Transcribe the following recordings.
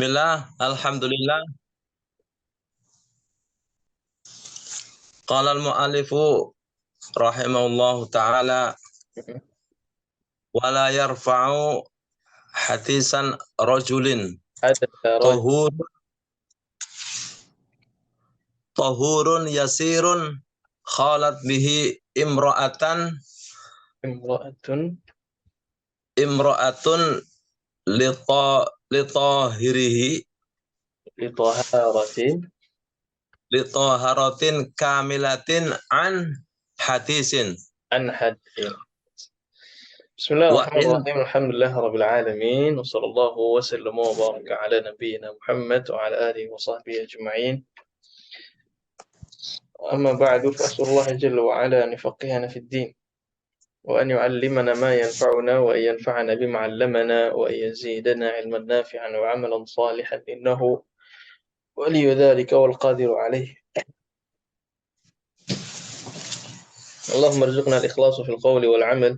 Bismillah, alhamdulillah. Qala al-mu'allifu rahimahullahu ta'ala wala yarfa'u hadisan rajulin Ada rajul tahur tahurun yasirun khalat bihi imra'atun imra'atun litahirihi li taharatin litaharatin kamilatin an hadisin an hadin. wa in Bismillahirrahmanirrahim. Alhamdulillah rabbil alamin. Wa sallallahu wa sallam wa baraka ala nabiyyina Muhammad wa ala alihi wa sahbihi ajma'in. Amma ba'du fa as'alullah jalla wa ala an yufaqqihana fid din wa an yu'allimana ma yanfa'una wa an yanfa'ana bima 'allamana wa an yazidana 'ilman nafi'an wa 'amalan salihan innahu waliyyu dhalika wal qadiru 'alayh. Allahumma arzuqna al-ikhlasa fil qawli wal 'amal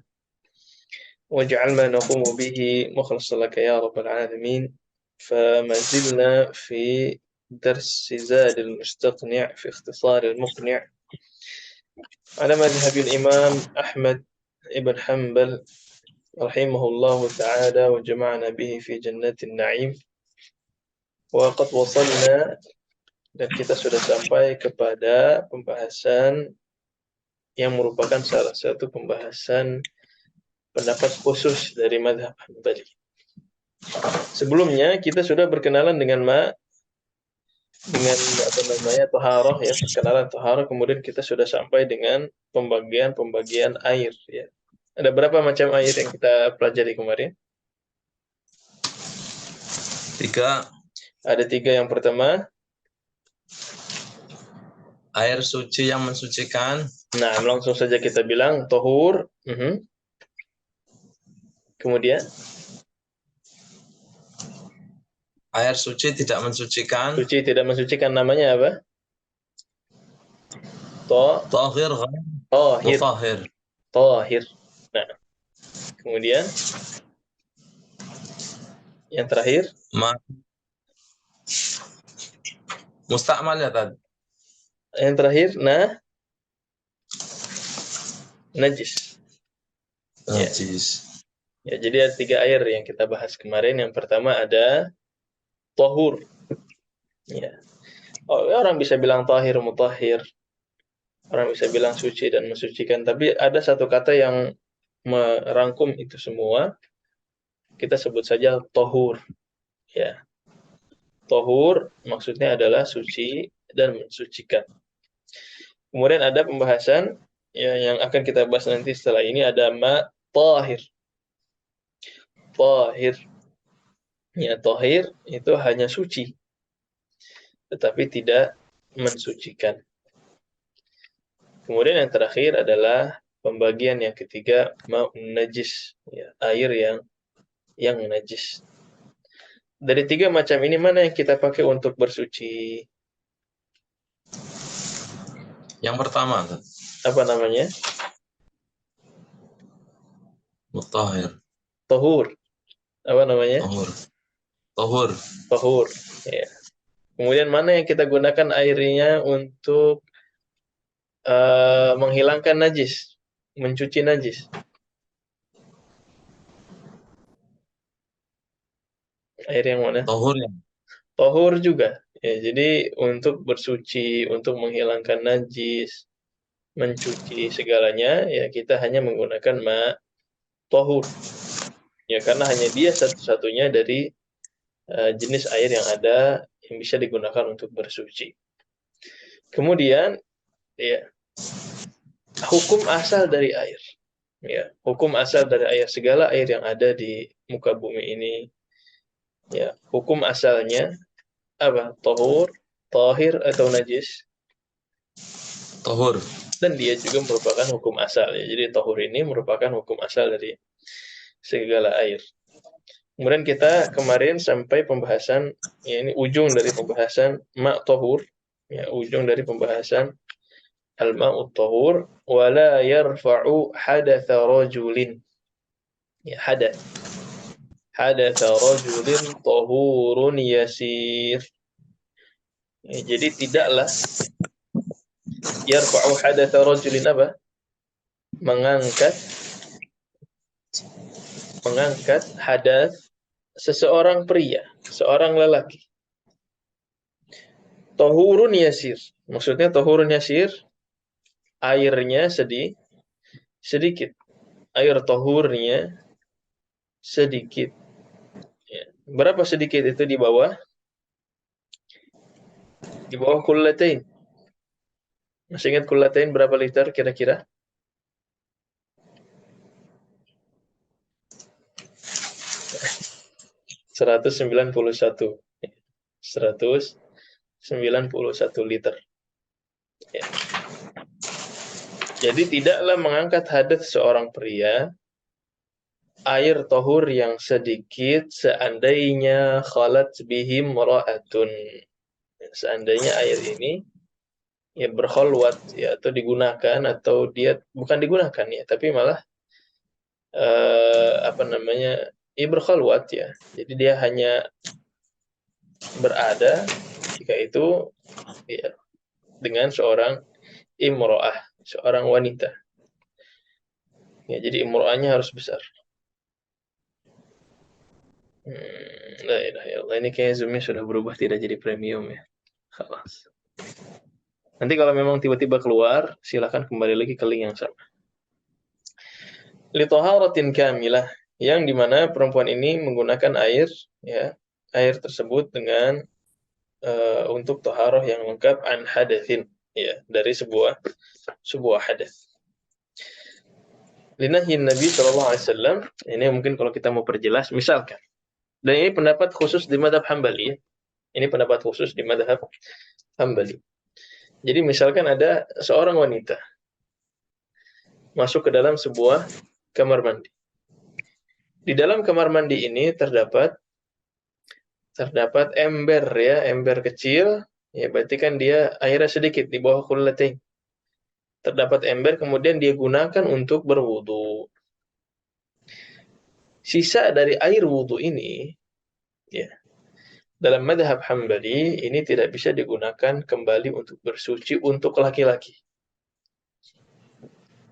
واجعل ما نقوم به مخلصا لك يا رب العالمين. فما زلنا في درس زاد المستقنع في اختصار المقنع على مذهب الإمام أحمد بن حنبل رحمه الله تعالى وجمعنا به في جنات النعيم. وقد وصلنا dan kita sudah sampai kepada pembahasan yang merupakan salah satu pembahasan pendapat khusus dari mazhab Hambali. Sebelumnya kita sudah berkenalan dengan taharah ya, perkenalan taharah, kemudian kita sudah sampai dengan pembagian air ya. Ada berapa macam air yang kita pelajari kemarin? 3. Ada 3. Yang pertama, air suci yang mensucikan. Nah, langsung saja kita bilang tahur. Kemudian Air suci tidak mensucikan. Suci tidak mensucikan namanya apa? Tahir. Tahir. Tahir. Nah, kemudian yang terakhir mustakmal ya tadi. Yang terakhir najis. Najis. Ya, jadi ada 3 air yang kita bahas kemarin. Yang pertama ada tahur. Ya. Orang bisa bilang tahir, mutahhir. Orang bisa bilang suci dan mensucikan. Tapi ada satu kata yang merangkum itu semua. Kita sebut saja tahur. Ya. Tahur maksudnya adalah suci dan mensucikan. Kemudian ada pembahasan ya, yang akan kita bahas nanti setelah ini, ada tahir. Tahir. Ya, tahir itu hanya suci, tetapi tidak mensucikan. Kemudian yang terakhir adalah pembagian yang ketiga, ma'un najis, ya, air yang najis. Dari 3 macam ini mana yang kita pakai untuk bersuci? Yang pertama, Apa namanya? mutahhir. Tahur. Apa namanya? Tahur. Ya. Kemudian mana yang kita gunakan airnya untuk menghilangkan najis, mencuci najis? Air yang mana? Tahur juga. Ya, jadi untuk bersuci, untuk menghilangkan najis, mencuci segalanya, ya kita hanya menggunakan tahur. Ya, karena hanya dia satu-satunya dari jenis air yang ada yang bisa digunakan untuk bersuci. Kemudian, ya, hukum asal dari air. Ya, hukum asal dari air, segala air yang ada di muka bumi ini, ya, hukum asalnya apa? Tahur, tahir atau najis? Tahur. Dan dia juga merupakan hukum asal ya. Jadi tahur ini merupakan hukum asal dari segala air. Kemudian kita kemarin sampai pembahasan, ya, ini ujung dari pembahasan tahur, ya, ujung dari pembahasan al-ma'ut tahur wala yarfa'u hadatsa rajulin. Ya, hadath. hadatsa rajulin tahurun yasir. Jadi tidaklah yarfa'u hadatsa rajulin apa? Mengangkat hadas seseorang pria, seorang lelaki. Tahurun yasir. Maksudnya tahurun yasir, airnya sedikit. Air tahurnya sedikit. Ya. Berapa sedikit itu di bawah? Di bawah kullatain. Masih ingat kullatain berapa liter kira-kira? 191. 191 liter. Ya. Jadi tidaklah mengangkat hadas seorang pria air tohur yang sedikit seandainya khalat bihim ra'atun. Seandainya air ini ya berkholwat ya atau digunakan atau dia bukan digunakan ya tapi malah ya berkholwat ya. Jadi dia hanya berada jika itu ya dengan seorang imro'ah, seorang wanita. Ya, jadi imro'ahnya harus besar. La ilaha illallah. Ini kayaknya Zoom-nya sudah berubah tidak jadi premium ya. Khalas. Nanti kalau memang tiba-tiba keluar, silakan kembali lagi ke link yang sama. Li taharatin kamilah, yang dimana perempuan ini menggunakan air, ya, air tersebut dengan untuk taharah yang lengkap an hadatsin, ya, dari sebuah hadas. Linahyin Nabi Shallallahu Alaihi Wasallam, ini mungkin kalau kita mau perjelas, misalkan, dan ini pendapat khusus di madhab Hambali, ya. Ini pendapat khusus di madhab Hambali. Jadi misalkan ada seorang wanita masuk ke dalam sebuah kamar mandi. Di dalam kamar mandi ini terdapat ember ya, ember kecil, ya berarti kan dia airnya sedikit di bawah kullatain. Terdapat ember kemudian dia gunakan untuk berwudu. Sisa dari air wudu ini ya, dalam madhab Hambali ini tidak bisa digunakan kembali untuk bersuci untuk laki-laki.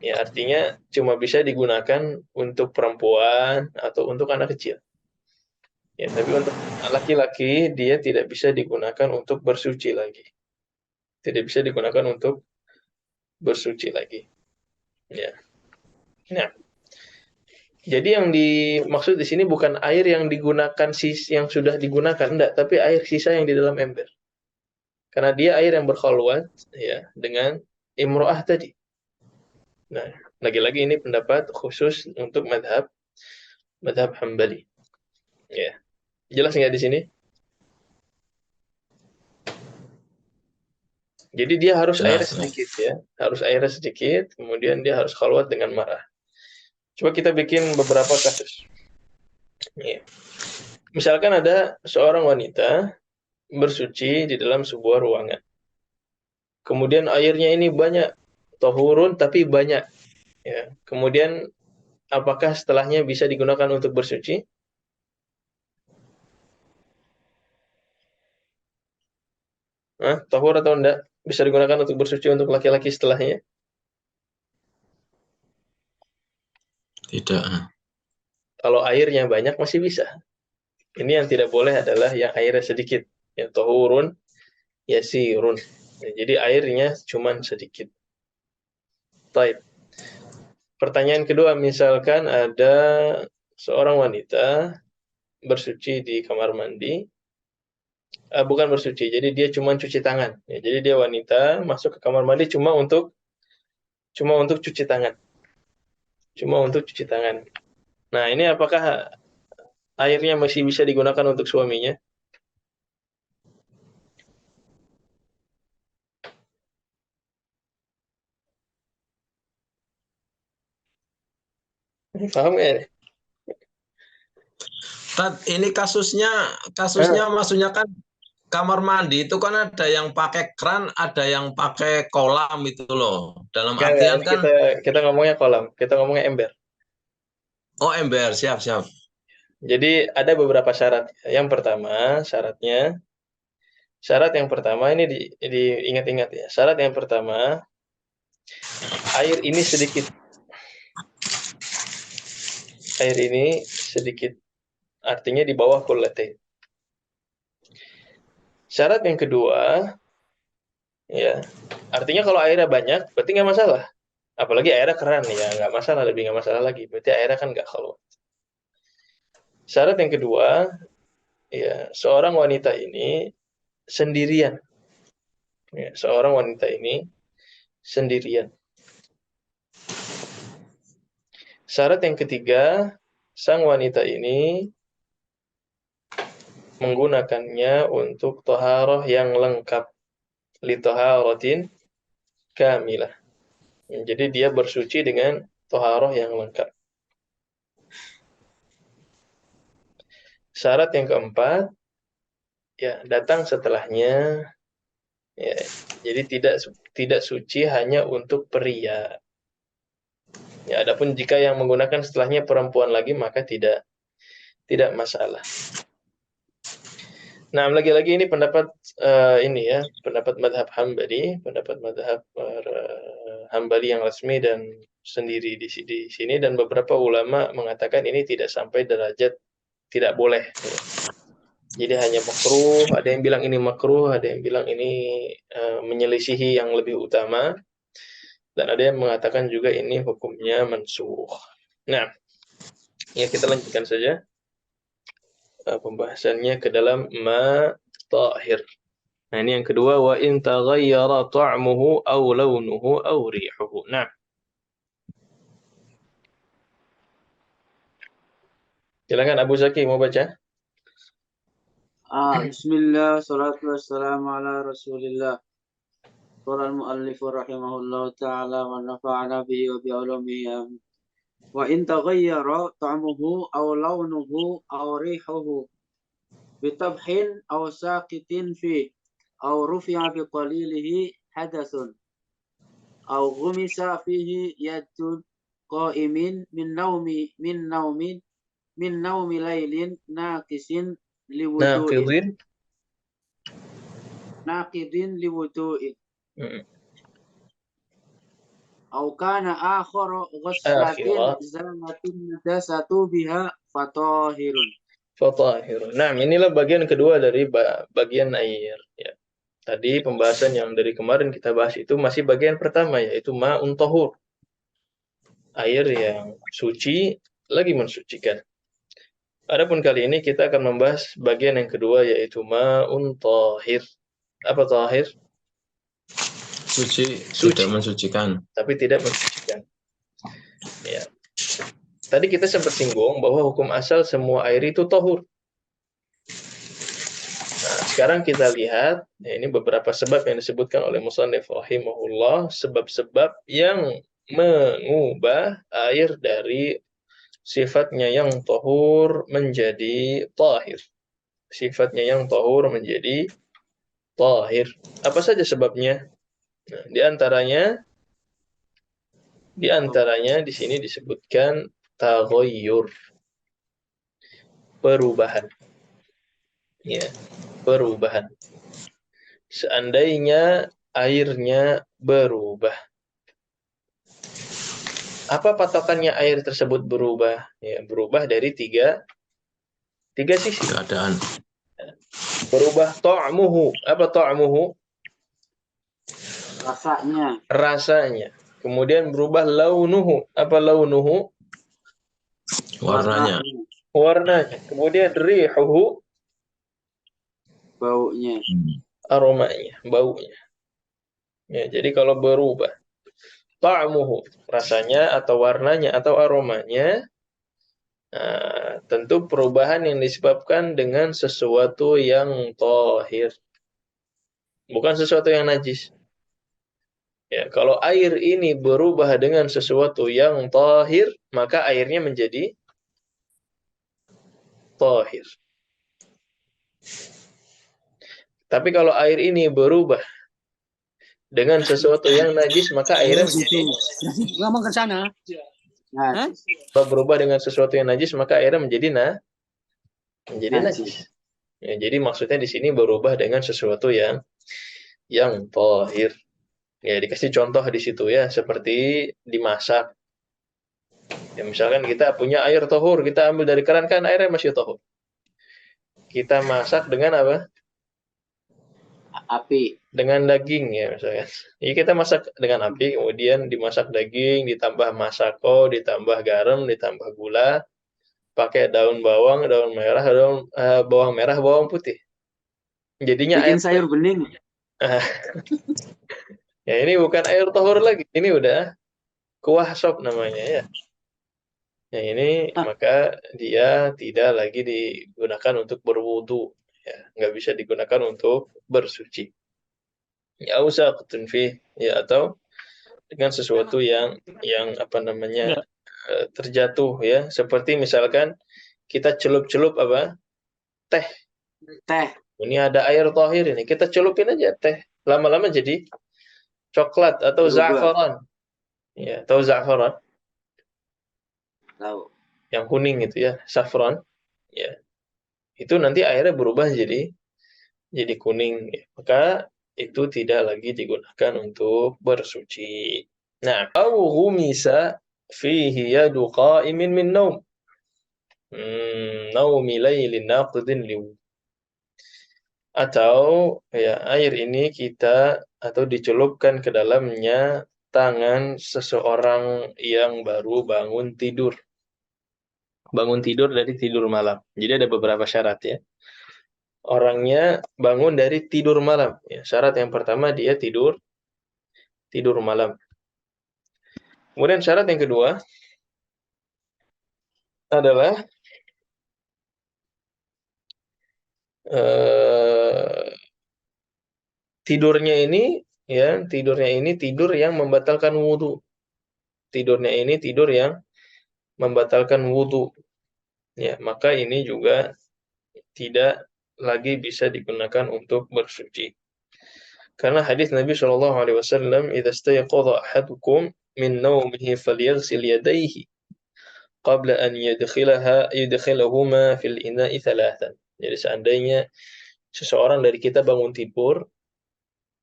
Ya, artinya cuma bisa digunakan untuk perempuan atau untuk anak kecil. Ya, tapi untuk laki-laki dia tidak bisa digunakan untuk bersuci lagi. Tidak bisa digunakan untuk bersuci lagi. Ya. Nah, jadi yang dimaksud di sini bukan air yang digunakan yang sudah digunakan, enggak, tapi air sisa yang di dalam ember. Karena dia air yang berkholwat ya dengan imro'ah tadi. Nah, lagi-lagi ini pendapat khusus untuk madhab Hambali. Ya. Jelas nggak di sini? Jadi dia harus airnya sedikit ya, harus airnya sedikit, kemudian dia harus khalwat dengan marah. Coba kita bikin beberapa kasus. Ya. Misalkan ada seorang wanita bersuci di dalam sebuah ruangan. Kemudian airnya ini banyak, tahurun tapi banyak. Ya. Kemudian apakah setelahnya bisa digunakan untuk bersuci? Tahur atau enggak? Bisa digunakan untuk bersuci untuk laki-laki setelahnya? Tidak. Kalau airnya banyak masih bisa. Ini yang tidak boleh adalah yang airnya sedikit. Yang tahurun yasirun. Jadi airnya cuma sedikit. Baik. Pertanyaan kedua, misalkan ada seorang wanita bersuci di kamar mandi. Bukan bersuci, jadi dia cuma cuci tangan. Ya, jadi dia wanita masuk ke kamar mandi cuma untuk cuci tangan. Cuma untuk cuci tangan. Nah, ini apakah airnya masih bisa digunakan untuk suaminya? Paham ya? Ini kasusnya maksudnya kan kamar mandi itu kan ada yang pakai kran, ada yang pakai kolam itu loh. Dalam artian kan kita ngomongnya kolam, kita ngomongnya ember. oh ember, siap. Jadi ada beberapa syarat. Yang pertama, syarat yang pertama ini diingat-ingat ya. Syarat yang pertama, air ini sedikit. Air ini sedikit. Artinya di bawah kullatain. Syarat yang kedua, ya, artinya kalau airnya banyak, berarti nggak masalah. Apalagi airnya keran ya, nggak masalah, lebih nggak masalah lagi. Berarti airnya kan nggak khalut. Syarat yang kedua, ya, seorang wanita ini sendirian. Ya, seorang wanita ini sendirian. Syarat yang ketiga, sang wanita ini menggunakannya untuk toharoh yang lengkap. Li toharotin kamilah. Jadi dia bersuci dengan toharoh yang lengkap. Syarat yang keempat, ya, datang setelahnya. Ya, jadi tidak suci hanya untuk pria. Ya, adapun jika yang menggunakan setelahnya perempuan lagi maka tidak masalah. Nah, lagi-lagi ini pendapat ini ya, pendapat madhab Hambali, pendapat madhab Hambali yang resmi dan sendiri di sini, dan beberapa ulama mengatakan ini tidak sampai derajat tidak boleh. Ya. Jadi hanya makruh, ada yang bilang ini makruh, ada yang bilang ini menyelisihi yang lebih utama, dan ada yang mengatakan juga ini hukumnya mansukh. Nah, ya kita lanjutkan saja pembahasannya ke dalam ma tahir. Nah, ini yang kedua, wa in taghayyara ta'muhu aw launuhu aw rihuhu. Nah, silakan Abu Zaki mau baca. Bismillah, salatu wassalamu ala rasulillah. Qala al-muallifu rahimahullah ta'ala wa nafa'ana bihi wa bi'ulumihi. Wa in taghayyara ta'muhu aw launuhu aw rihuhu bitabhin aw saqitin fi aw rufi'a bi qalilihi hadathun aw ghumisa fihi yadun qa'imin min naumi laylin naqisin liwudu'in naqidin liwudu'in au kana akhara ghuslatin zalatin najasatu biha fatahirun. Nah, inilah bagian kedua dari bagian air ya. Tadi pembahasan yang dari kemarin kita bahas itu masih bagian pertama, yaitu ma'un tahur. Air yang suci lagi mensucikan. Adapun kali ini kita akan membahas bagian yang kedua, yaitu ma'un tahir. Apa tahir? Suci, tidak mensucikan. Tapi tidak mensucikan. Ya. Tadi kita sempat singgung bahwa hukum asal semua air itu tahur. Nah, sekarang kita lihat, ya, ini beberapa sebab yang disebutkan oleh Musannif rahimahullah, sebab-sebab yang mengubah air dari sifatnya yang tahur menjadi tahir. Sifatnya yang tahur menjadi tahir. Apa saja sebabnya? Nah, di antaranya di sini disebutkan taghayyur. Perubahan. Ya, perubahan. Seandainya airnya berubah. Apa patokannya air tersebut berubah? Ya, berubah dari tiga sisi. Keadaan. Berubah ta'muhu. Apa ta'muhu? Rasanya. Kemudian berubah launuhu. Apa launuhu? Warnanya. Kemudian rihuhu. Baunya. Aromanya, baunya. Ya, jadi kalau berubah ta'muhu, rasanya atau warnanya atau aromanya, nah, tentu perubahan yang disebabkan dengan sesuatu yang tahir, bukan sesuatu yang najis. Ya, kalau air ini berubah dengan sesuatu yang tahir, maka airnya menjadi tahir. Tapi kalau air ini berubah dengan sesuatu yang najis, maka airnya menjadi ngomong ke sana. Kalau berubah dengan sesuatu yang najis, maka airnya menjadi menjadi najis. Ya, jadi maksudnya di sini berubah dengan sesuatu yang tahir. Ya, dikasih contoh di situ ya, seperti dimasak. Ya, misalkan kita punya air tahur, kita ambil dari keran kan airnya masih tahur. Kita masak dengan apa? Api. Dengan daging ya misalkan. Jadi kita masak dengan api, kemudian dimasak daging, ditambah masako, ditambah garam, ditambah gula, pakai daun bawang, bawang merah, bawang putih. Jadinya Bikin air. sayur bening. Ya ini bukan air tahur lagi, ini udah kuah sop namanya ya. Yang ini maka dia tidak lagi digunakan untuk berwudu, ya, nggak bisa digunakan untuk bersuci. Ya usaqtun fi, ya atau dengan sesuatu yang apa namanya terjatuh ya, seperti misalkan kita celup-celup apa? Teh. Ini ada air tahir ini, kita celupin aja teh. Lama-lama jadi coklat atau za'faran. Ya, tahu za'faran? Tahu. Yang kuning itu ya, saffron. Ya. Itu nanti airnya berubah jadi kuning. Ya. Maka itu tidak lagi digunakan untuk bersuci. Nah, au ghumisa fihi yadu qa'imin min naum. Naumi lailin naqdin liw. Atau ya air ini kita atau dicelupkan ke dalamnya tangan seseorang yang baru bangun tidur. Bangun tidur dari tidur malam. Jadi ada beberapa syarat ya. Orangnya bangun dari tidur malam. Ya, syarat yang pertama dia tidur malam. Kemudian syarat yang kedua adalah tidurnya ini tidur yang membatalkan wudu. Tidurnya ini tidur yang membatalkan wudu. Ya, maka ini juga tidak lagi bisa digunakan untuk bersuci. Karena hadis Nabi Shallallahu alaihi wasallam, "Idza istayqadha ahadukum min nawmihi falyaghsil yadayhi qabla an yudkhilahuma fil ina'i thalathan." Jadi seandainya seseorang dari kita bangun tidur,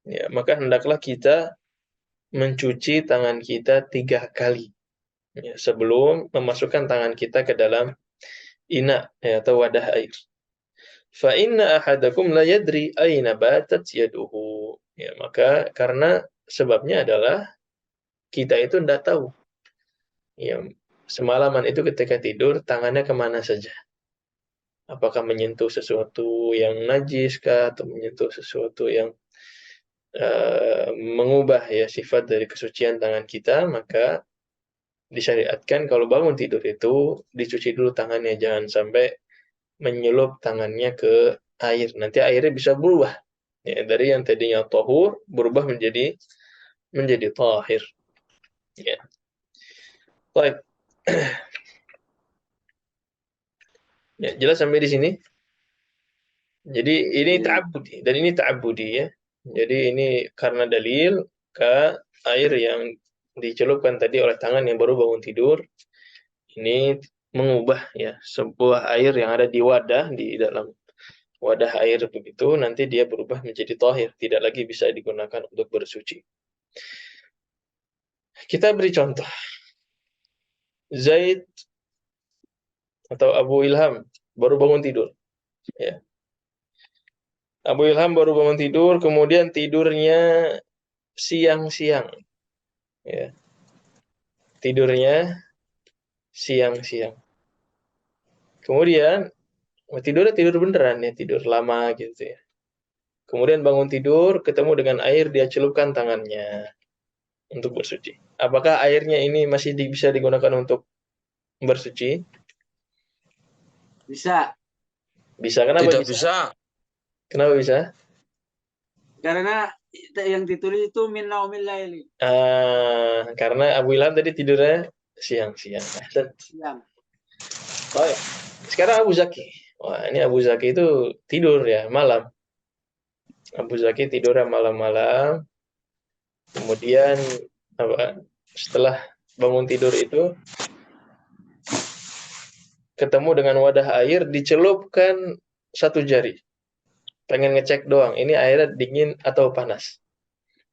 ya, maka hendaklah kita mencuci tangan kita 3 kali. Ya, sebelum memasukkan tangan kita ke dalam ina ya, atau wadah air. Fa inna ahadakum la yadri aina batat yaduhu. Ya, maka karena sebabnya adalah kita itu tidak tahu. Ya, semalaman itu ketika tidur tangannya kemana saja. Apakah menyentuh sesuatu yang najis kah, atau menyentuh sesuatu yang mengubah ya sifat dari kesucian tangan kita, maka disyariatkan kalau bangun tidur itu dicuci dulu tangannya, jangan sampai menyelup tangannya ke air. Nanti airnya bisa berubah. Ya, dari yang tadinya tahur berubah menjadi tahir. Ya. Baik. Ya, jelas sampai di sini. Jadi ini ta'abbudi dan ini ta'abbudi ya. Jadi ini karena dalil ke air yang dicelupkan tadi oleh tangan yang baru bangun tidur ini mengubah ya sebuah air yang ada di wadah, di dalam wadah air begitu, nanti dia berubah menjadi tahir, tidak lagi bisa digunakan untuk bersuci. Kita beri contoh. Zaid atau Abu Ilham baru bangun tidur. Ya. Abu Ilham baru bangun tidur, kemudian tidurnya siang-siang. Ya. Tidurnya siang-siang. Kemudian tidurnya tidur beneran ya, tidur lama gitu ya. Kemudian bangun tidur, ketemu dengan air, dia celupkan tangannya untuk bersuci. Apakah airnya ini masih bisa digunakan untuk bersuci? Bisa. Bisa, kenapa Tidak bisa? Kenapa bisa? Karena yang ditulis itu min naumil laili. Karena Abu Ilham tadi tidurnya siang-siang. Siang. Baik. Sekarang Abu Zaki. Wah, ini Abu Zaki itu tidur ya, malam. Abu Zaki tidurnya malam-malam. Kemudian setelah bangun tidur itu ketemu dengan wadah air, dicelupkan satu jari. Pengen ngecek doang, ini airnya dingin atau panas,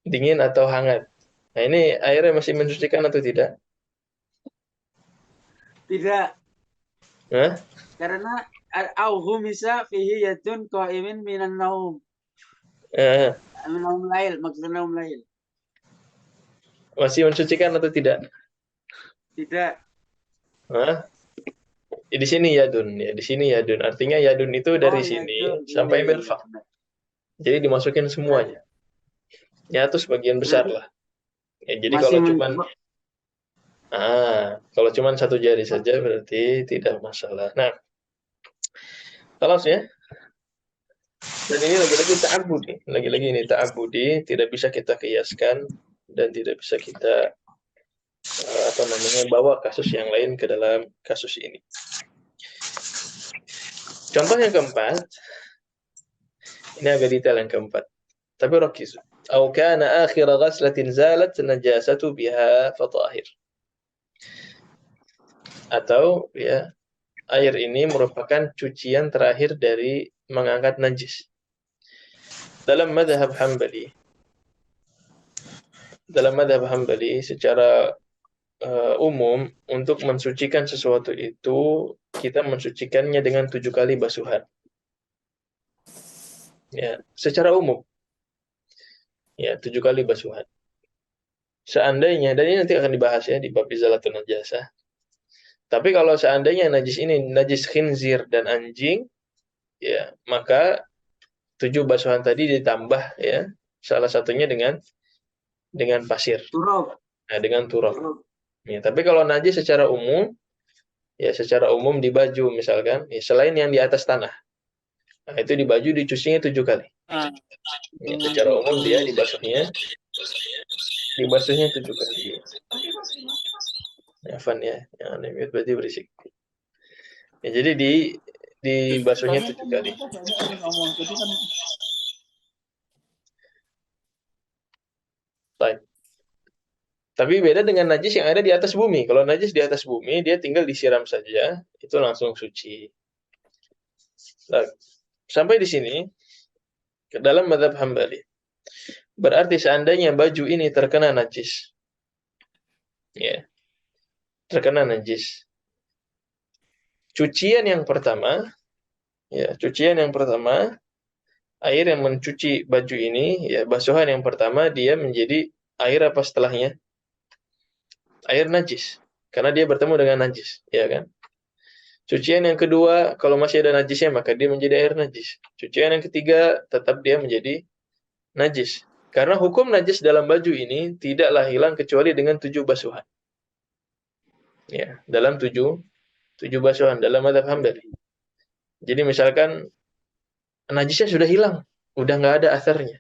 dingin atau hangat. Nah, ini airnya masih mensucikan atau tidak? Tidak, Hah? karena auhu misa fihi yadun qaimin minan naum. Eh, Naum lail, maksudnya naum lail. masih mensucikan atau tidak? Tidak. Hah? Di sini yadun, ya di sini yadun. Artinya yadun itu dari Oh ya sini itu. Iya, sampai iya, iya, mirfaq. benar. Jadi dimasukin semuanya. Ya itu sebagian besar lah. Ya, jadi Masih kalau cuman satu jari saja berarti tidak masalah. Nah, kalau ya. Dan ini lagi-lagi ta'abudi. Lagi-lagi ini ta'abudi, tidak bisa kita kiaskan dan tidak bisa kita bawa kasus yang lain ke dalam kasus ini. Contoh yang keempat, ini agak detail yang keempat. Tapi rakiz. Au kana akhir ghaslatin zalat najasatu biha fatahir. Atau ya, air ini merupakan cucian terakhir dari mengangkat najis. Dalam madhab Hambali secara umum untuk mensucikan sesuatu itu kita mensucikannya dengan 7 kali basuhan. Ya, secara umum. Ya, 7 kali basuhan. Seandainya, dan ini nanti akan dibahas ya di bab izalatun najasah. Tapi kalau seandainya najis ini najis khinzir dan anjing, ya, maka 7 basuhan tadi ditambah ya, salah satunya dengan pasir. turab. Nah, dengan turab. Ya, tapi kalau najis secara umum, ya secara umum di baju misalkan, ya, selain yang di atas tanah. Nah, itu di baju dicucinya 7 kali. Ya, secara umum dia dibasuhnya 7 kali. Ya, Van ya, yang mute berarti berisik. Ya, jadi dibasuhnya 7 kali. Baik. Tapi beda dengan najis yang ada di atas bumi. Kalau najis di atas bumi, dia tinggal disiram saja, itu langsung suci. Nah, sampai di sini, ke dalam mazhab Hambali. Berarti seandainya baju ini terkena najis, ya, terkena najis. Cucian yang pertama, air yang mencuci baju ini, ya, basuhan yang pertama dia menjadi air apa setelahnya? Air najis. Karena dia bertemu dengan najis, ya kan? Cucian yang kedua, kalau masih ada najisnya, maka dia menjadi air najis. Cucian yang ketiga, tetap dia menjadi najis. Karena hukum najis dalam baju ini tidaklah hilang kecuali dengan 7 basuhan. Ya, dalam 7 basuhan dalam mazhab Hambali. Jadi misalkan najisnya sudah hilang, udah nggak ada asarnya.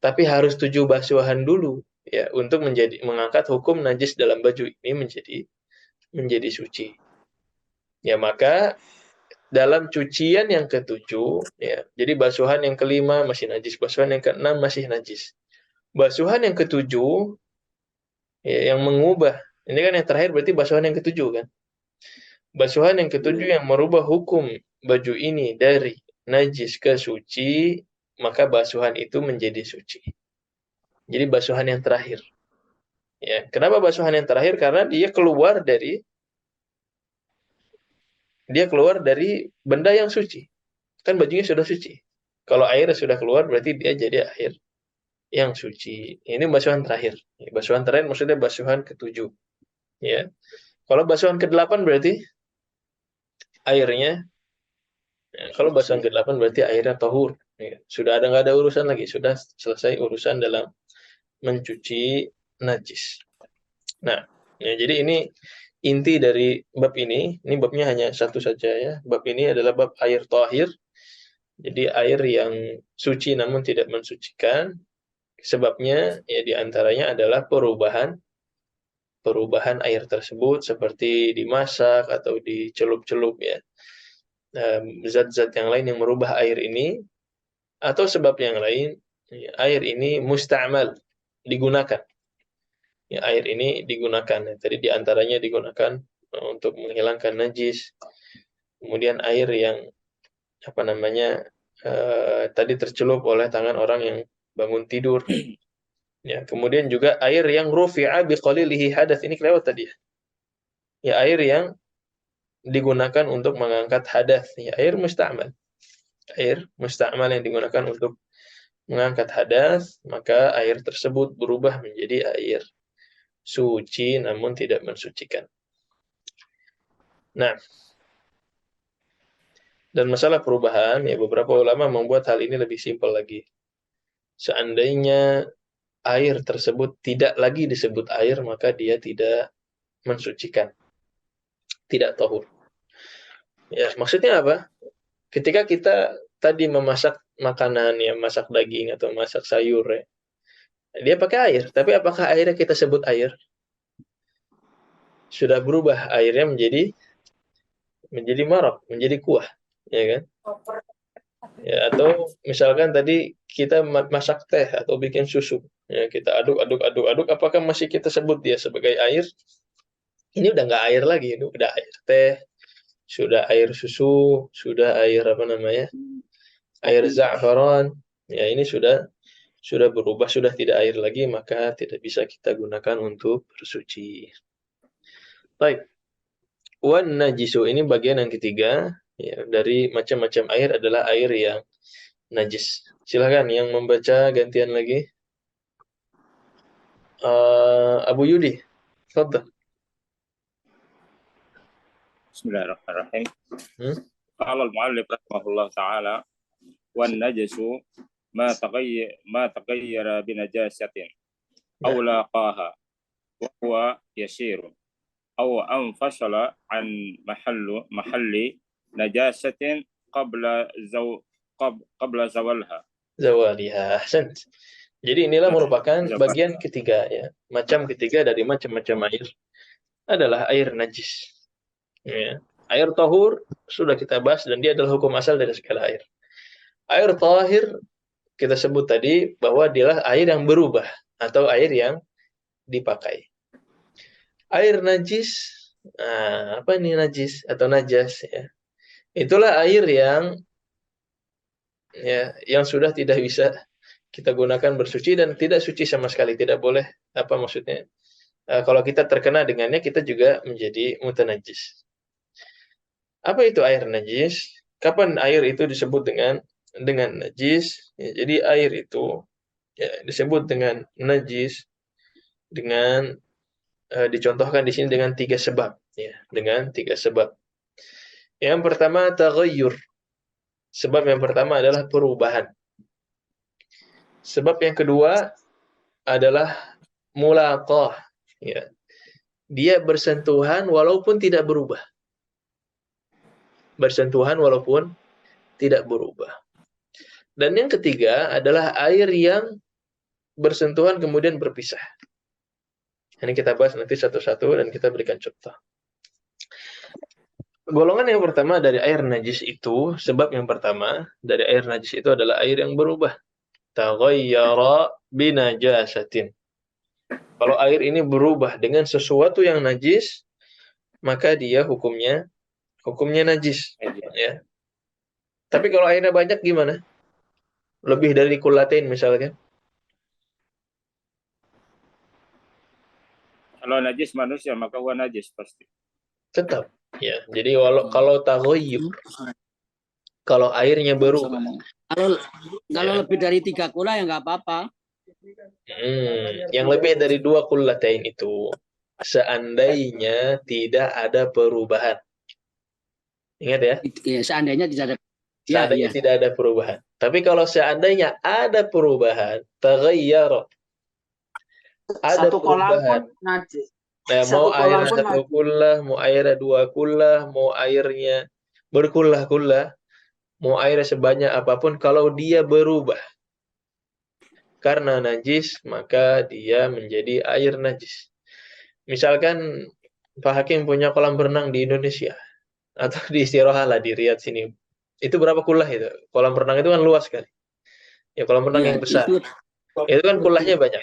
Tapi harus 7 basuhan dulu ya untuk mengangkat hukum najis dalam baju ini menjadi suci. Ya, maka dalam cucian yang ketujuh, ya, jadi basuhan yang kelima masih najis, basuhan yang keenam masih najis. Basuhan yang ketujuh, ya, yang mengubah, ini kan yang terakhir berarti basuhan yang ketujuh kan? Basuhan yang ketujuh yang merubah hukum baju ini dari najis ke suci, maka basuhan itu menjadi suci. Jadi basuhan yang terakhir. Ya, kenapa basuhan yang terakhir? Karena dia keluar dari benda yang suci. Kan bajunya sudah suci. Kalau air sudah keluar berarti dia jadi air yang suci. Ini basuhan terakhir. Basuhan terakhir maksudnya basuhan ketujuh. Ya. Kalau basuhan ke-8 berarti airnya. Ya, kalau basuhan ke-8 berarti airnya tahur. Ya. Sudah nggak ada urusan lagi. Sudah selesai urusan dalam mencuci najis. Nah, ya, jadi ini inti dari bab ini. Ini babnya hanya satu saja ya. Bab ini adalah bab air tahir. Jadi air yang suci namun tidak mensucikan. Sebabnya ya diantaranya adalah perubahan air tersebut seperti dimasak atau dicelup-celup ya. Zat-zat yang lain yang merubah air ini atau sebab yang lain ya, air ini musta'mal digunakan. Ya, air ini digunakan. Tadi diantaranya digunakan untuk menghilangkan najis, kemudian air yang tadi tercelup oleh tangan orang yang bangun tidur. Ya, kemudian juga air yang rufi'a biqalilihi hadath, ini kelewat tadi ya. Ya, air yang digunakan untuk mengangkat hadath, ya, air musta'mal. Air musta'mal yang digunakan untuk mengangkat hadath, maka air tersebut berubah menjadi air suci namun tidak mensucikan. Nah, dan masalah perubahan, ya beberapa ulama membuat hal ini lebih simpel lagi. Seandainya air tersebut tidak lagi disebut air, maka dia tidak mensucikan, tidak tahur. Ya, maksudnya apa? Ketika kita tadi memasak makanan, ya, masak daging atau masak sayur, ya, dia pakai air. Tapi apakah airnya kita sebut air? Sudah berubah airnya menjadi marok, menjadi kuah, ya kan? Ya, atau misalkan tadi kita masak teh atau bikin susu, ya, kita aduk, apakah masih kita sebut dia sebagai air? Ini udah nggak air lagi, ini udah air teh, sudah air susu, sudah air air za'faran. Ya, ini sudah berubah, sudah tidak air lagi, maka tidak bisa kita gunakan untuk bersuci. Baik. Wan najisu, ini bagian yang ketiga, ya, dari macam-macam air adalah air yang najis. Silakan yang membaca gantian lagi. Abu Yudi, tafadhal. Bismillahirrahmanirrahim. Qala al-mu'allif rahimahullah ta'ala wan najasu ma taghayyara bi najasatin aw laqaha wa huwa yasiru aw anfasala an mahalli najasatin qabla zawaliha. Ahsant. Jadi inilah merupakan bagian ketiga, ya. Macam ketiga dari macam-macam air adalah air najis. Ya. Air tahur sudah kita bahas dan dia adalah hukum asal dari segala air. Air tahir kita sebut tadi bahwa dialah air yang berubah atau air yang dipakai. Air najis, apa ini najis atau najas, ya? Itulah air yang sudah tidak bisa kita gunakan bersuci dan tidak suci sama sekali, tidak boleh, apa maksudnya? Kalau kita terkena dengannya, kita juga menjadi mutanajis. Apa itu air najis? Kapan air itu disebut dengan najis? Ya, jadi air itu, ya, disebut dengan najis dengan dicontohkan di sini dengan 3 sebab, ya, dengan 3 sebab. Yang pertama taghayyur. Sebab yang pertama adalah perubahan. Sebab yang kedua adalah mulaqah, ya. Dia bersentuhan walaupun tidak berubah. Bersentuhan walaupun tidak berubah. Dan yang ketiga adalah air yang bersentuhan kemudian berpisah. Ini kita bahas nanti satu-satu dan kita berikan contoh. Golongan yang pertama dari air najis itu, sebab yang pertama dari air najis itu adalah air yang berubah. Taghayyara binajasatin. Kalau air ini berubah dengan sesuatu yang najis, maka dia hukumnya najis, ya. Tapi kalau airnya banyak gimana? Lebih dari kullatain misalkan. Kalau najis manusia maka huwa najis pasti. Tetap, ya. Jadi kalau taghayyur, kalau airnya berubah. Kalau lebih dari 3 kula ya nggak apa-apa. Yang lebih dari 2 kullatain itu seandainya tidak ada perubahan. Ingat ya? Ya, seandainya tidak ada. Seandainya tidak ada perubahan. Tapi kalau seandainya ada perubahan, taghayyara. Ada Satu kolam perubahan. pun najis. Nah, mau airnya 1 kullah, mau airnya 2 kullah, mau airnya berkullah-kullah, mau airnya sebanyak apapun, kalau dia berubah karena najis, maka dia menjadi air najis. Misalkan Pak Hakim punya kolam renang di Indonesia, atau di Istiroha lah, di Riyadh sini. Itu berapa kullah itu? Kolam renang itu kan luas sekali. Ya, kolam renang yang besar. Itu kan kullahnya banyak.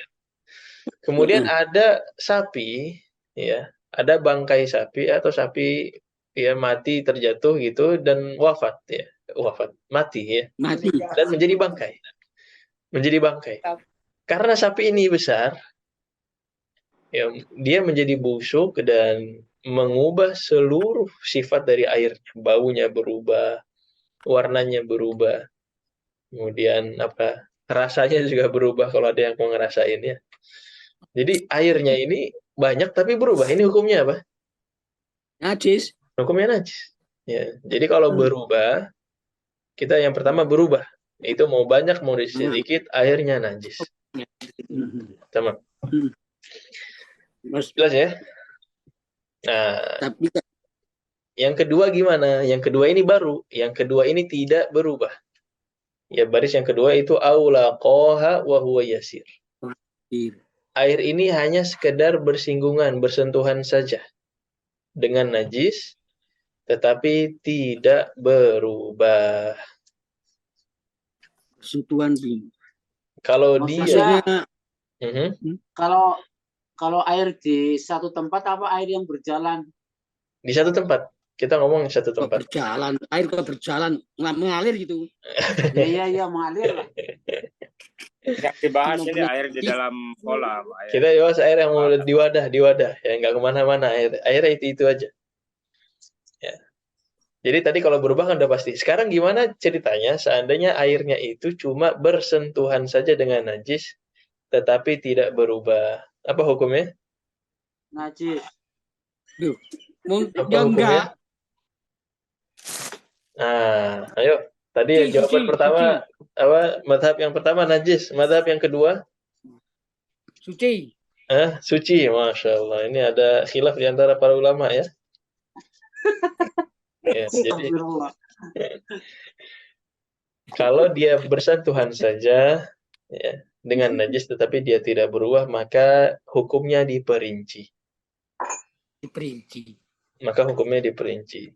Kemudian ada sapi, ya, ada bangkai sapi atau sapi ya mati terjatuh gitu dan wafat ya, mati ya, Mati. dan menjadi bangkai. Karena sapi ini besar, ya, dia menjadi busuk dan mengubah seluruh sifat dari airnya. Baunya berubah, warnanya berubah, kemudian rasanya juga berubah kalau ada yang mau ngerasain ya. Jadi airnya ini banyak tapi berubah. Ini hukumnya apa? Najis. Hukumnya najis. Ya, jadi kalau berubah, kita yang pertama berubah. Itu mau banyak mau sedikit, airnya najis. Sama. Mas, Jelas ya? Nah, tapi yang kedua gimana? Yang kedua ini baru. Yang kedua ini tidak berubah. Ya, baris yang kedua itu aulaqaha wa huwa yasir. Air ini hanya sekedar bersinggungan, bersentuhan saja dengan najis, tetapi tidak berubah. sentuhan belum. Kalau Maksudnya, dia, kalau air di satu tempat apa air yang berjalan? di satu tempat, kita ngomong satu Kok tempat. berjalan, air kok berjalan, mengalir gitu. Iya, mengalir lah. Nggak dibahas ini air di dalam kolam. Kita bahas air yang di wadah, ya nggak kemana-mana, air itu aja. Ya. Jadi tadi kalau berubah kan udah pasti. Sekarang gimana ceritanya seandainya airnya itu cuma bersentuhan saja dengan najis, tetapi tidak berubah. Apa hukumnya? Najis. Duh, Apa ya hukumnya? enggak. Nah, ayo. Tadi jawaban pertama, madhab yang pertama najis. Madhab yang kedua? Suci. Suci. Masya Allah. Ini ada khilaf di antara para ulama ya. Ya, jadi kalau dia bersentuhan saja ya, dengan najis tetapi dia tidak berubah, maka hukumnya diperinci. Maka hukumnya diperinci.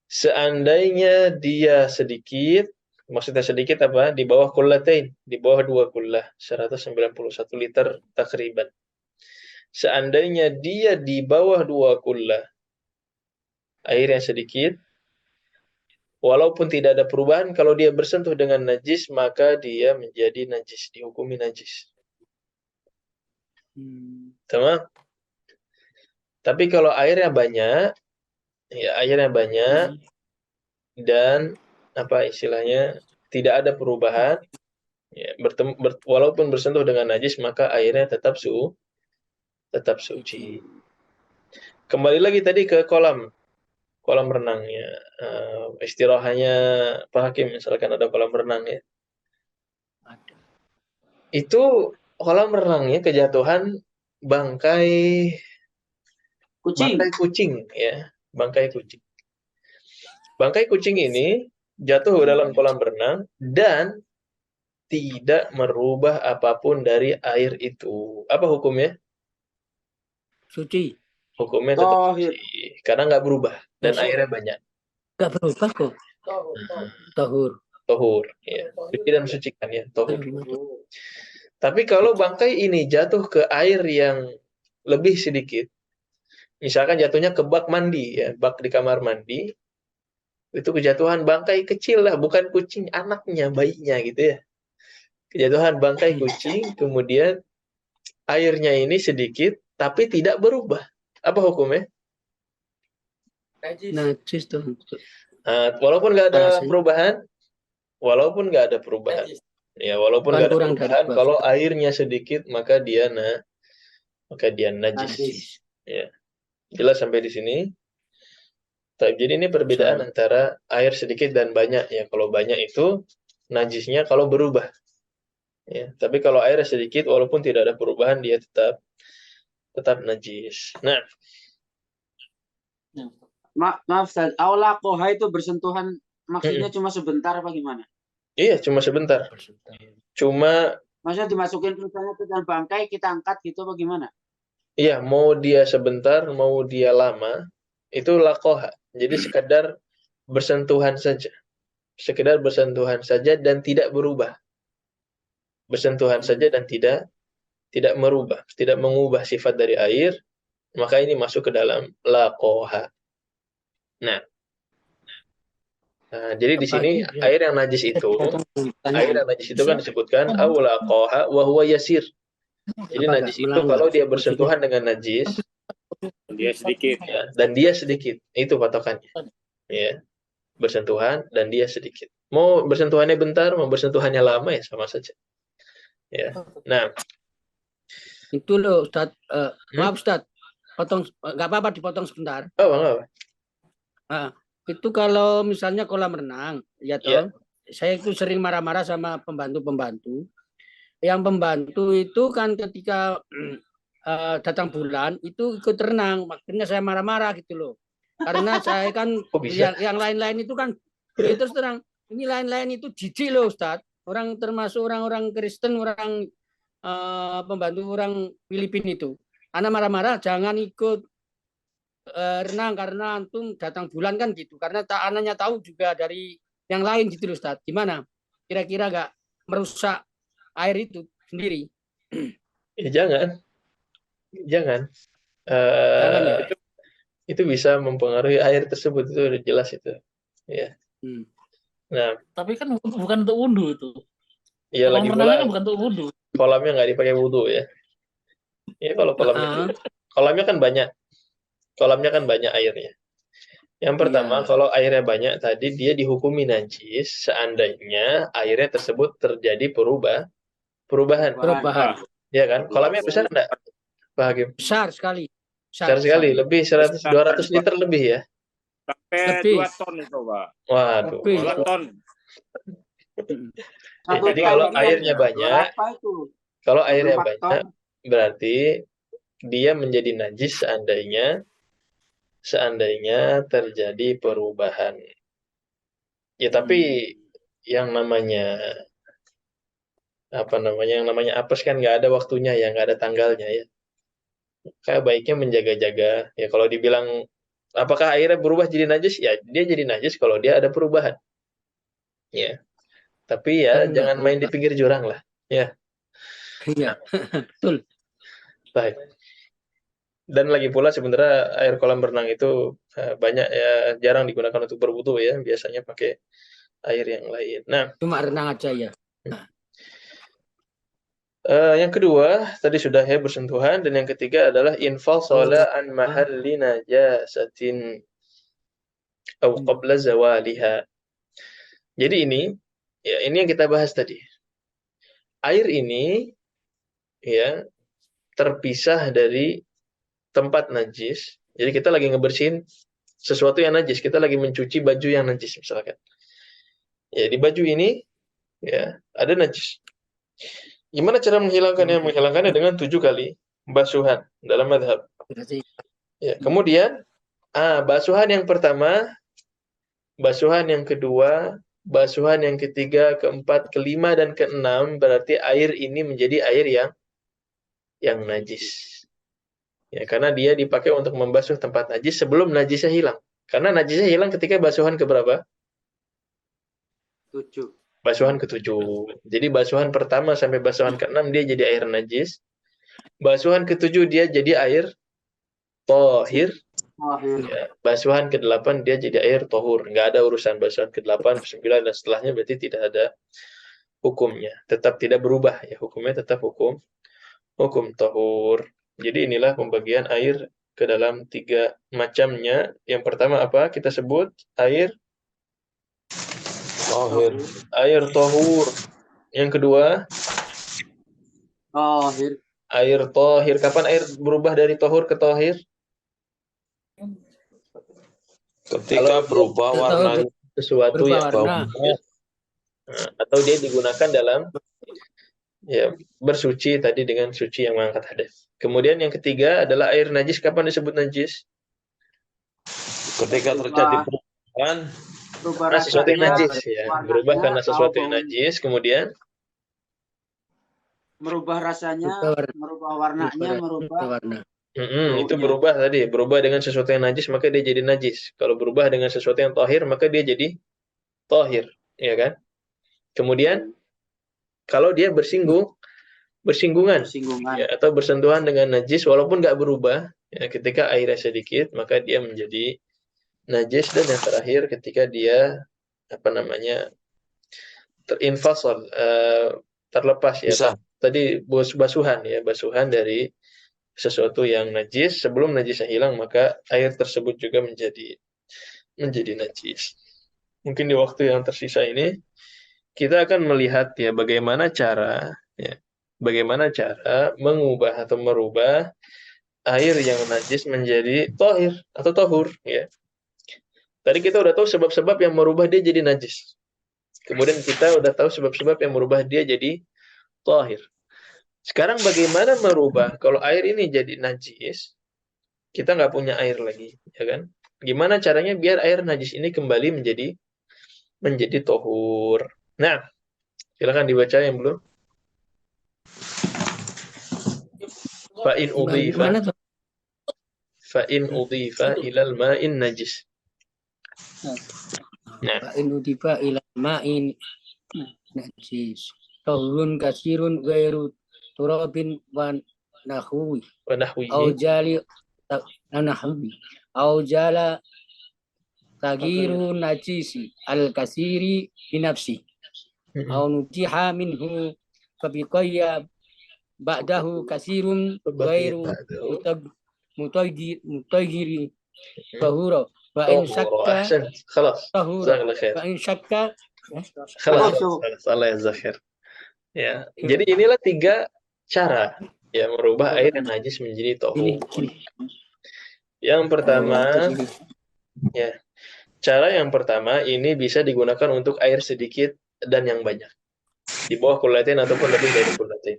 Seandainya dia sedikit, maksudnya sedikit apa? Di bawah kullatain, di bawah 2 kullah, 191 liter takriban. Seandainya dia di bawah 2 kullah, airnya sedikit, walaupun tidak ada perubahan, kalau dia bersentuh dengan najis, maka dia menjadi najis, dihukumi najis. Sama? Tapi kalau airnya banyak, dan apa istilahnya tidak ada perubahan, ya, walaupun bersentuh dengan najis, maka airnya tetap suci. Kembali lagi tadi ke kolam renangnya, istirahatnya Pak Hakim, misalkan ada kolam renang ya. Itu kolam renangnya kejatuhan bangkai kucing ya, bangkai kucing. Bangkai kucing ini jatuh ke dalam kolam renang dan tidak merubah apapun dari air itu. Apa hukumnya? Suci. Hukumnya tetap suci karena nggak berubah dan airnya banyak. Nggak berubah kok. Tohur, ya. Suci dan mensucikan ya, tohur. Tapi kalau bangkai ini jatuh ke air yang lebih sedikit, misalkan jatuhnya ke bak mandi ya, bak di kamar mandi, itu kejatuhan bangkai kecil lah, bukan kucing, anaknya, bayinya gitu ya. Kejatuhan bangkai kucing, kemudian airnya ini sedikit, tapi tidak berubah. Apa hukumnya? Najis tuh. Walaupun nggak ada perubahan, ya walaupun nggak ada perubahan, kalau airnya sedikit maka dia najis. Ya, jelas sampai di sini. Jadi ini perbedaan antara air sedikit dan banyak ya. Kalau banyak itu najisnya kalau berubah. Ya, tapi kalau air sedikit walaupun tidak ada perubahan dia tetap najis. Nah, maaf Ustaz, aulaqoha itu bersentuhan maksudnya cuma sebentar apa gimana? Iya, cuma sebentar. Maksudnya dimasukin misalnya ke dalam bangkai kita angkat gitu apa gimana? Iya, mau dia sebentar, mau dia lama, itu laqoha. Jadi sekedar bersentuhan saja. Sekedar bersentuhan saja dan tidak berubah. Bersentuhan saja dan tidak merubah, tidak mengubah sifat dari air, maka ini masuk ke dalam laqoha. Nah, jadi di Apa sini aja? air yang najis itu kan disebutkan awlaqaha wa huwa yasir. Jadi Apa najis enggak itu melanggar? kalau dia Maksudnya bersentuhan dengan najis Dia sedikit. ya, dan dia sedikit, itu patokannya. Ya, bersentuhan dan dia sedikit. Mau bersentuhannya bentar, mau bersentuhannya lama ya sama saja. Ya. Nah, itu loh Ustaz. Maaf Ustaz, potong nggak apa-apa dipotong sebentar. oh enggak. Nah, itu kalau misalnya kolam renang, ya Iya. toh, saya itu sering marah-marah sama pembantu-pembantu. Yang pembantu itu kan ketika datang bulan itu ikut renang, makanya saya marah-marah gitu loh. Karena saya kan Kok bisa? yang lain-lain itu kan, ya terus terang, ini lain-lain itu jijik loh Ustaz. Orang termasuk orang-orang Kristen, orang pembantu orang Filipina itu. Anak marah-marah, jangan ikut renang karena antum datang bulan kan gitu. Karena anaknya tahu juga dari yang lain gitu loh Ustaz. Gimana? Kira-kira nggak merusak air itu sendiri? Ya jangan. Jangan ya. Itu bisa mempengaruhi air tersebut, itu udah jelas itu. Ya. Nah, Tapi kan bukan untuk wudhu itu. ya Kolam lagi renangnya pula kan bukan untuk wudhu. kolamnya nggak dipakai wudhu ya. Ya kalau kolamnya kan banyak. Kolamnya kan banyak airnya. Yang pertama, kalau airnya banyak tadi dia dihukumi najis seandainya airnya tersebut terjadi perubahan. Ya kan? Kolamnya besar enggak, Pak Hakim? Besar sekali. Besar sekali, lebih 200 liter lebih ya. Sampai 2 ton itu, Pak. Waduh. 2 ton. Jadi kalau airnya banyak, berarti dia menjadi najis seandainya terjadi perubahan. Ya tapi yang namanya apes kan nggak ada waktunya ya, nggak ada tanggalnya ya. Kayak baiknya menjaga-jaga. Ya kalau dibilang apakah airnya berubah jadi najis? Ya dia jadi najis kalau dia ada perubahan. Ya. Tapi ya jangan main di pinggir jurang lah. Ya. Iya. Betul. Baik. Dan lagi pula sebenarnya air kolam renang itu banyak ya jarang digunakan untuk berwudu ya, biasanya pakai air yang lain. Nah, cuma renang aja ya. Yang kedua tadi sudah ya bersentuhan, dan yang ketiga adalah infasala an mahalli najasatin aw qabla zawaliha. Jadi ini yang kita bahas tadi. Air ini ya terpisah dari tempat najis. Jadi kita lagi ngebersihin sesuatu yang najis, kita lagi mencuci baju yang najis misalkan. Ya di baju ini ya ada najis. Gimana cara menghilangkannya? Menghilangkannya dengan 7 kali basuhan dalam mazhab. Ya, kemudian basuhan yang pertama, basuhan yang kedua, basuhan yang ketiga, keempat, kelima, dan keenam berarti air ini menjadi air yang najis. Ya, karena dia dipakai untuk membasuh tempat najis sebelum najisnya hilang. Karena najisnya hilang ketika basuhan keberapa? 7. Basuhan ke-7. Jadi basuhan pertama sampai basuhan ke-6 dia jadi air najis. Basuhan ke-7 dia jadi air tohir. Ya, basuhan ke-8 dia jadi air tohur. Nggak ada urusan basuhan ke-8, ke-9, dan setelahnya berarti tidak ada hukumnya. Tetap tidak berubah ya, hukumnya tetap hukum tohur. Jadi inilah pembagian air ke dalam 3 macamnya. Yang pertama apa? Kita sebut air tohir. Air tohur. Yang kedua Tohir. Air tohir. Kapan air berubah dari tohur ke tohir? Ketika berubah warna sesuatu yang warna. Atau dia digunakan dalam bersuci tadi dengan suci yang mengangkat hadas. Kemudian yang ketiga adalah air najis. Kapan disebut najis? Ketika terjadi perubahan karena sesuatu yang najis ya, berubah karena sesuatu yang najis, kemudian merubah rasanya, merubah warnanya, merubah warna. Itu berubah tadi, berubah dengan sesuatu yang najis maka dia jadi najis. Kalau berubah dengan sesuatu yang tohir maka dia jadi tohir, ya kan? Kemudian kalau dia bersinggungan ya, atau bersentuhan dengan najis walaupun nggak berubah ya, ketika airnya sedikit maka dia menjadi najis, dan yang terakhir ketika dia terinfasal, terlepas ya. Bisa. Tadi basuhan ya, basuhan dari sesuatu yang najis, sebelum najisnya hilang maka air tersebut juga menjadi najis. Mungkin di waktu yang tersisa ini kita akan melihat ya bagaimana cara mengubah atau merubah air yang najis menjadi tahir atau tahur ya. Tadi kita udah tahu sebab-sebab yang merubah dia jadi najis. Kemudian kita udah tahu sebab-sebab yang merubah dia jadi tahir. Sekarang bagaimana merubah kalau air ini jadi najis, kita nggak punya air lagi, ya kan? Gimana caranya biar air najis ini kembali menjadi tahur? Nah, silakan dibaca yang belum. Fa'in Mana udhifa tuh? ilal ma'in najis. Nah, Fa'in utifa ila ma'in najis. Tahurun kasirun gairu turabin wa nahwi. wa nahwihi. Au jali nahwi. Au jala tagiru najisi al kasiri binafsi. Au nutiha minhu fabiqayya ba'dahu kasirun gairu mutagiri tahura. Wa in syakka Ahsan, khalas. tahura. Jazakallah khair. Wa in syakka Khalas, Allah ya Zahir. Ya, jadi inilah 3 cara ya merubah air yang najis menjadi tahur. Yang pertama, ya, cara yang pertama ini bisa digunakan untuk air sedikit dan yang banyak. Di bawah kulatin ataupun lebih dari kulatin.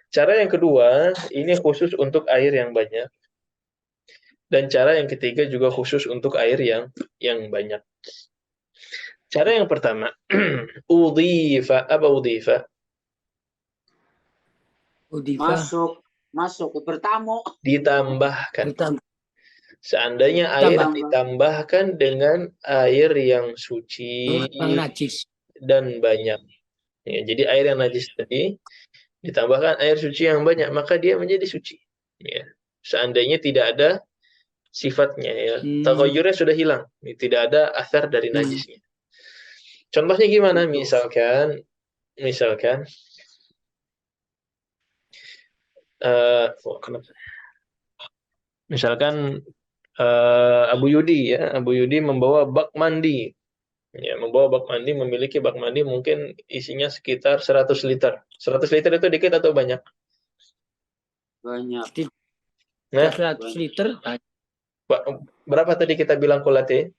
Cara yang kedua, ini khusus untuk air yang banyak. Dan cara yang ketiga juga khusus untuk air yang banyak. Cara yang pertama, udhifa, apa udhifa? Masuk bertamu. Ditambahkan. Seandainya air ditambahkan dengan air yang suci najis dan banyak. Ya, jadi air yang najis tadi ditambahkan air suci yang banyak, maka dia menjadi suci. Ya. Seandainya tidak ada sifatnya, ya, taghayyurnya sudah hilang, tidak ada asar dari najisnya. Contohnya gimana? Misalkan Abu Yudi membawa bak mandi. Ya, memiliki bak mandi mungkin isinya sekitar 100 liter. 100 liter itu dikit atau banyak? Banyak. Nah, 100 liter. Berapa tadi kita bilang kulate?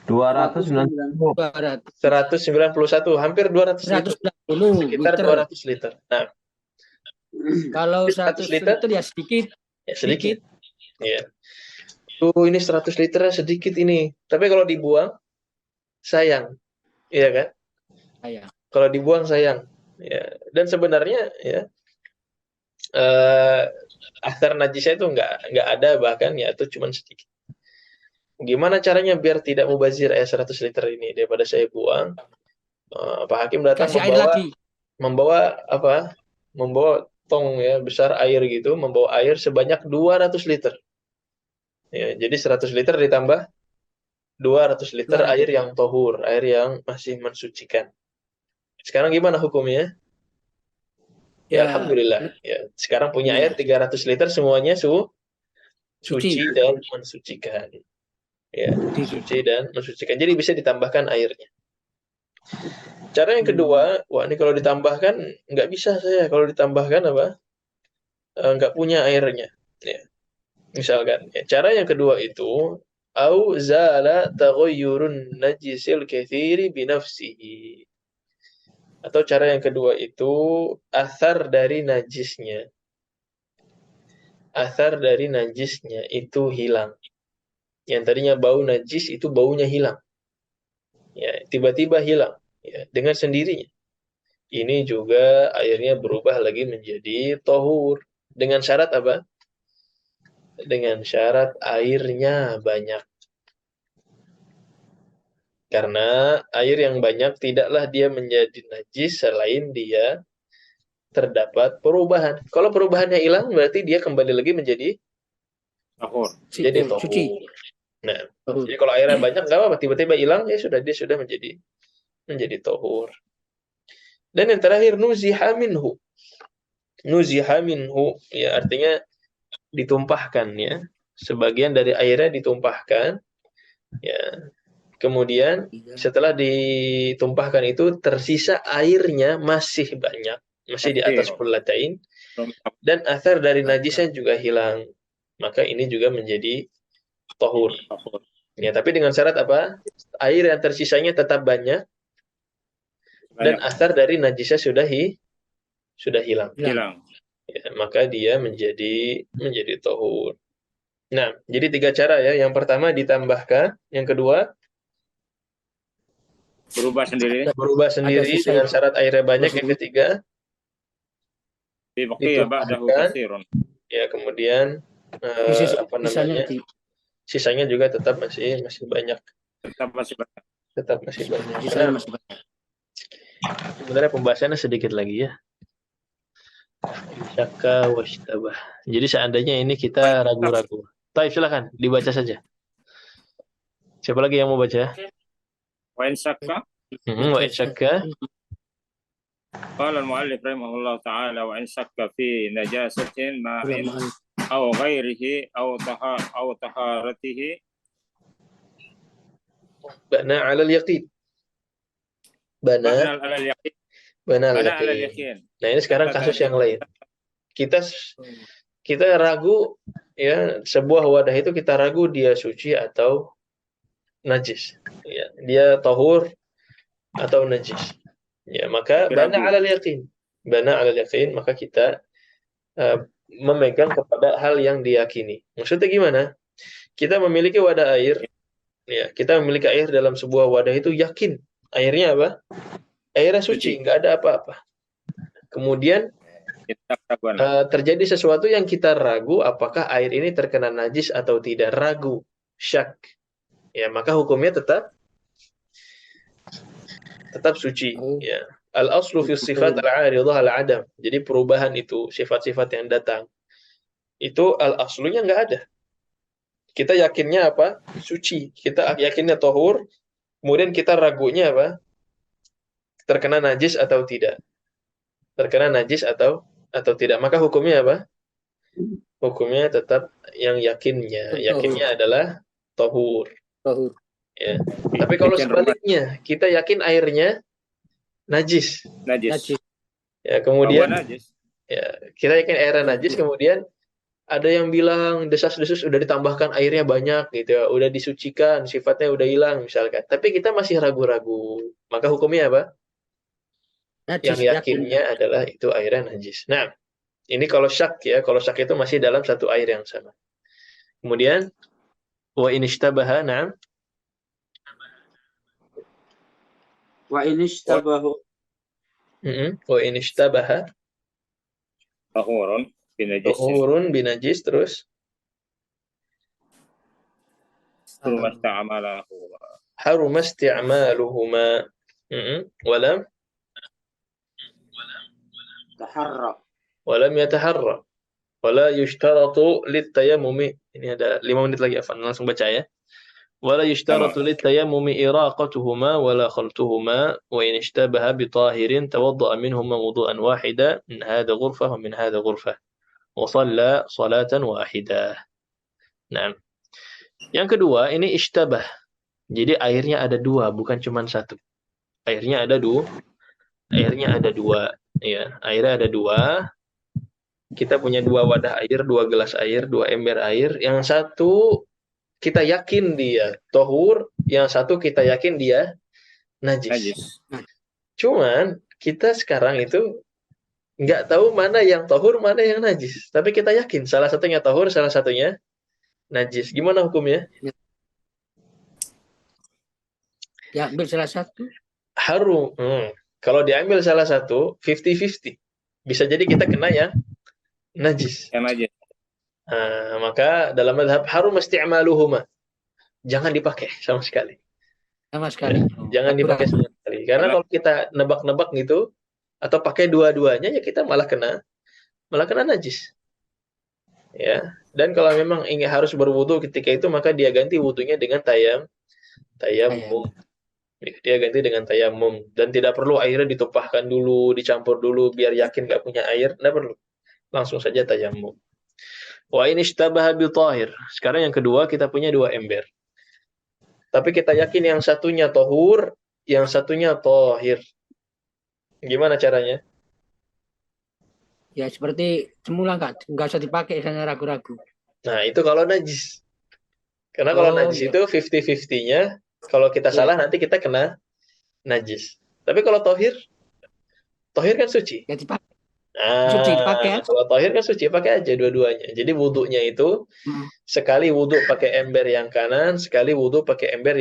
291. 191, hampir 200 liter. Sekitar 200 liter. Nah, kalau 100 liter ya sedikit. Ya, sedikit. Ya. Ini 100 liter sedikit ini. Tapi kalau dibuang sayang. Iya kan? Sayang. Kalau dibuang sayang. Ya. Dan sebenarnya ya asar najisnya itu nggak ada, bahkan ya itu cuma sedikit. Gimana caranya biar tidak mubazir 100 liter ini daripada saya buang? Pak Hakim datang membawa tong ya besar air gitu, membawa air sebanyak 200 liter. Ya, jadi 100 liter ditambah 200 liter air yang tohur, air yang masih mensucikan. Sekarang gimana hukumnya? Ya, alhamdulillah. Ya, sekarang punya air 300 liter semuanya suci dan mensucikan. Ya, suci dan mensucikan. Jadi bisa ditambahkan airnya. Cara yang kedua, ini kalau ditambahkan nggak bisa saya. Kalau ditambahkan nggak punya airnya. Ya. Misalkan, ya, cara yang kedua itu au zala taghayyurun najisil katsiri binafsihi. Atau cara yang kedua itu asar dari najisnya itu hilang. Yang tadinya bau najis itu baunya hilang. Ya, tiba-tiba hilang ya, dengan sendirinya. Ini juga airnya berubah lagi menjadi tahur. Dengan syarat apa? Dengan syarat airnya banyak. Karena air yang banyak tidaklah dia menjadi najis selain dia terdapat perubahan. Kalau perubahannya hilang berarti dia kembali lagi menjadi tahur. tahur. Nah, Tahur. jadi kalau airnya banyak nggak apa-apa, tiba-tiba hilang ya sudah, dia sudah menjadi tahur. Dan yang terakhir nuziha minhu. Nuziha minhu ya artinya ditumpahkan ya. Sebagian dari airnya ditumpahkan ya. Kemudian setelah ditumpahkan itu tersisa airnya masih banyak, masih di atas kullatain dan athar dari najisnya juga hilang. Maka ini juga menjadi tahur. Ya, tapi dengan syarat apa? Air yang tersisanya tetap banyak dan athar dari najisnya sudah hilang. Ya, maka dia menjadi tahur. Nah, jadi 3 cara ya. Yang pertama ditambahkan, yang kedua berubah sendiri dengan syarat airnya banyak, yang ketiga ditumpahkan. Ya, kemudian sisanya juga tetap masih banyak. Tetap masih banyak. Sebenarnya pembahasannya sedikit lagi ya. Syakka washtabah. Jadi seandainya ini kita ragu-ragu. Taib, silakan dibaca saja. Siapa lagi yang mau baca? Wa in syakka. Wa in syakka. Qala al-mu'allif rahimahullah ta'ala wa in syakka fi najasatin ma'in aw ghairihi aw taharatihi Bana 'ala al-yaqin. Bana 'ala al-yaqin. Nah, ini sekarang kasus yang lain. Kita ragu ya, sebuah wadah itu kita ragu dia suci atau najis. Ya, dia tahur atau najis. Ya, maka bana 'ala al-yaqin. Bana 'ala al-yaqin, maka kita memegang kepada hal yang diyakini. Maksudnya gimana? Kita memiliki wadah air. Ya, kita memiliki air dalam sebuah wadah itu yakin. Airnya apa? Airnya suci, nggak ada apa-apa. Kemudian terjadi sesuatu yang kita ragu apakah air ini terkena najis atau tidak, ragu, syak. Ya, maka hukumnya tetap suci, ya. Al-aslu fi sifat al-'aridah al-'adam. Jadi perubahan itu, sifat-sifat yang datang itu al-aslunya nggak ada. Kita yakinnya apa? Suci. Kita yakinnya tahur, kemudian kita ragunya apa? Terkena najis atau tidak. Terkena najis atau tidak. Maka hukumnya apa? Hukumnya tetap yang yakinnya. Yakinnya adalah tahur. Ya. Tapi kalau sebaliknya, kita yakin airnya najis. Ya, kemudian ya, kita yakin airnya najis, kemudian ada yang bilang desas-desus udah ditambahkan airnya banyak gitu ya, udah disucikan, sifatnya udah hilang misalkan. Tapi kita masih ragu-ragu. Maka hukumnya apa? Najis, yang yakinnya adalah itu airnya najis. Nah, ini kalau syak ya, kalau syak itu masih dalam satu air yang sama. Kemudian wa in ishtabaha, na'am. Wa in ishtabahu. Wa in ishtabaha tahurun binajis, terus haruma isti'maluhuma walam yataharra wala yushtaratu lit-tayammumi. Ini ada 5 menit lagi, Afan, langsung baca ya. Wala yushtaratu lit-tayammumi iraqatuhuma wala khaltuhuma wa in ishtabaha bi tahirin tawadda'a minhuma wudu'an wahida min hadha ghurfah wa min hadha ghurfah wa shalla salatan wahidah. Nah, yang kedua ini ishtabah. Jadi airnya ada 2, bukan cuma 1. Airnya ada 2. Ya, airnya ada 2. Kita punya 2 wadah air, 2 gelas air, 2 ember air. Yang satu kita yakin dia tahur, yang satu kita yakin dia najis. Cuman kita sekarang itu nggak tahu mana yang tahur, mana yang najis. Tapi kita yakin salah satunya tahur, salah satunya najis. Gimana hukumnya? Ya, ambil salah satu. Harum. Kalau diambil salah satu, 50-50. Bisa jadi kita kena yang najis. Maka dalam mazhab harum isti'maluhuma. Jangan dipakai sama sekali. Jangan dipakai sama sekali. Karena kalau kita nebak-nebak gitu atau pakai dua-duanya, ya kita malah kena najis. Ya. Dan kalau memang ingin harus berwudu ketika itu, maka dia ganti wudunya dengan tayamum. Dia ganti dengan tayamum, dan tidak perlu airnya ditumpahkan dulu, dicampur dulu biar yakin nggak punya air, nggak perlu. Langsung saja tayamum. Wa ini ishtabaha bi tahir. Sekarang yang kedua, kita punya dua ember. Tapi kita yakin yang satunya tohur, yang satunya tohir. Gimana caranya? Ya seperti semula nggak usah dipakai, saya ragu-ragu. Nah, itu kalau najis. Karena kalau najis iya. itu 50-50-nya, kalau kita Iya. salah nanti kita kena najis. Tapi kalau tohir kan suci. Ya dipakai. Nah, Suci dipakai. kalau tohir kan suci, pakai aja dua-duanya. Jadi wudhunya itu sekali wudhu pakai ember yang kanan, sekali wudhu pakai ember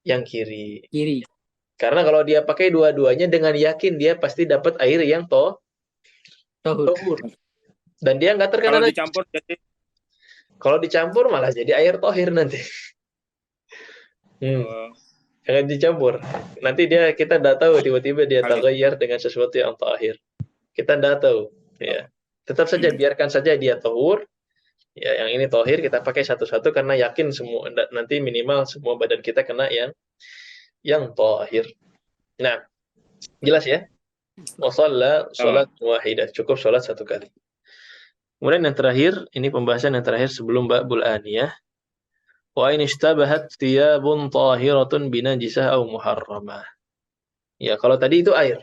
yang kiri. Karena kalau dia pakai dua-duanya, dengan yakin dia pasti dapat air yang tohur. Dan dia nggak terkena Kalau najis. dicampur jadi Kalau dicampur malah jadi air tohir nanti. Jangan dicampur. Nanti kita nggak tahu, tiba-tiba dia tagayyar dengan sesuatu yang tohir. Kita nggak tahu. Ya. Tetap saja biarkan saja dia tohur. Ya, yang ini tohir kita pakai satu-satu karena yakin semua nanti minimal semua badan kita kena yang tohir. Nah, jelas ya? Wa shalla salat wahidah, cukup salat satu kali. Kemudian yang terakhir, ini pembahasan yang terakhir sebelum babul aniyah. Wa in ishtabahat thiyabun tahiratun binajisah aw muharramah. Ya, kalau tadi itu air.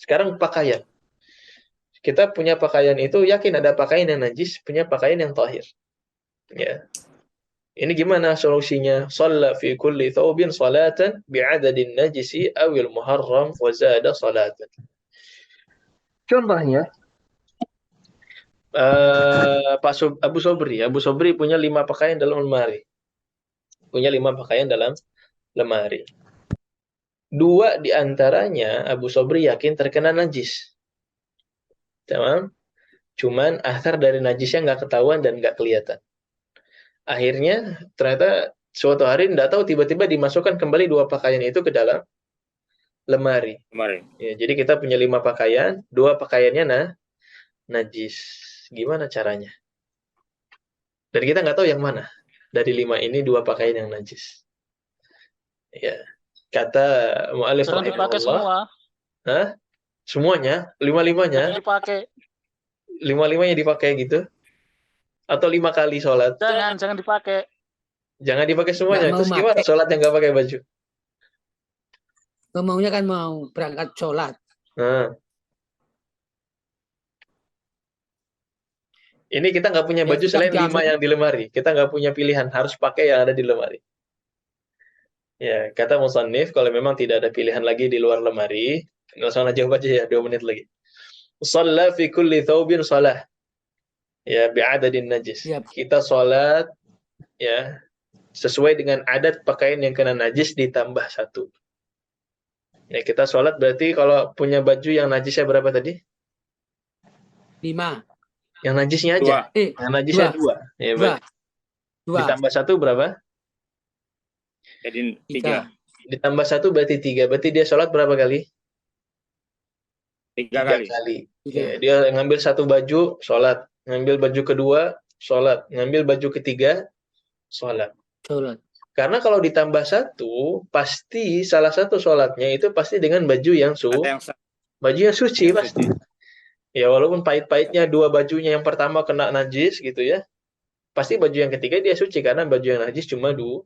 Sekarang pakaian. Kita punya pakaian itu, yakin ada pakaian yang najis, punya pakaian yang tahir. Ya. Ini gimana solusinya? Shalla fi kulli thawbin salatan bi'adadin najisi awil muharram wa zada salatan. Contohnya, Abu Sobri punya 5 pakaian dalam lemari. Punya 5 pakaian dalam lemari. 2 di antaranya Abu Sobri yakin terkena najis. Tamam? Cuman athar dari najisnya nggak ketahuan dan nggak kelihatan. Akhirnya ternyata suatu hari nggak tahu tiba-tiba dimasukkan kembali 2 pakaian itu ke dalam lemari. Ya, jadi kita punya 5 pakaian, 2 pakaiannya najis. Gimana caranya? Dan kita nggak tahu yang mana. Dari 5 ini 2 pakaian yang najis. Ya. Kata mu'alif Jangan dipakai semua. Hah? Semuanya? 5-5-nya? Jangan dipakai. 5-5-nya dipakai gitu? Atau 5 kali sholat? Jangan dipakai. Jangan dipakai semuanya. Terus gimana sholat yang nggak pakai baju? Maunya kan mau berangkat sholat. Nah. Ini kita nggak punya baju selain 5 yang di lemari. Kita nggak punya pilihan, harus pakai yang ada di lemari. Ya, kata musannif, kalau memang tidak ada pilihan lagi di luar lemari, langsung aja baca ya, 2 menit lagi. Shalla fi kulli thawbin shalah. Ya, bi'adadin najis. Kita sholat ya sesuai dengan adat pakaian yang kena najis ditambah 1. Ya, kita sholat berarti kalau punya baju yang najisnya berapa tadi? 5. Yang najisnya aja. Yang najisnya 2. Ya, 2. Ditambah 1 berapa? Jadi 3. Ditambah 1 berarti 3. Berarti dia sholat berapa kali? 3 kali. Ya, dia ngambil 1 baju, sholat. Ngambil baju kedua, sholat. Ngambil baju ketiga, sholat. Karena kalau ditambah 1, pasti salah satu sholatnya itu pasti dengan baju yang suci pasti. Ya, walaupun pahit-pahitnya 2 bajunya yang pertama kena najis gitu ya. Pasti baju yang ketiga dia suci karena baju yang najis cuma 2.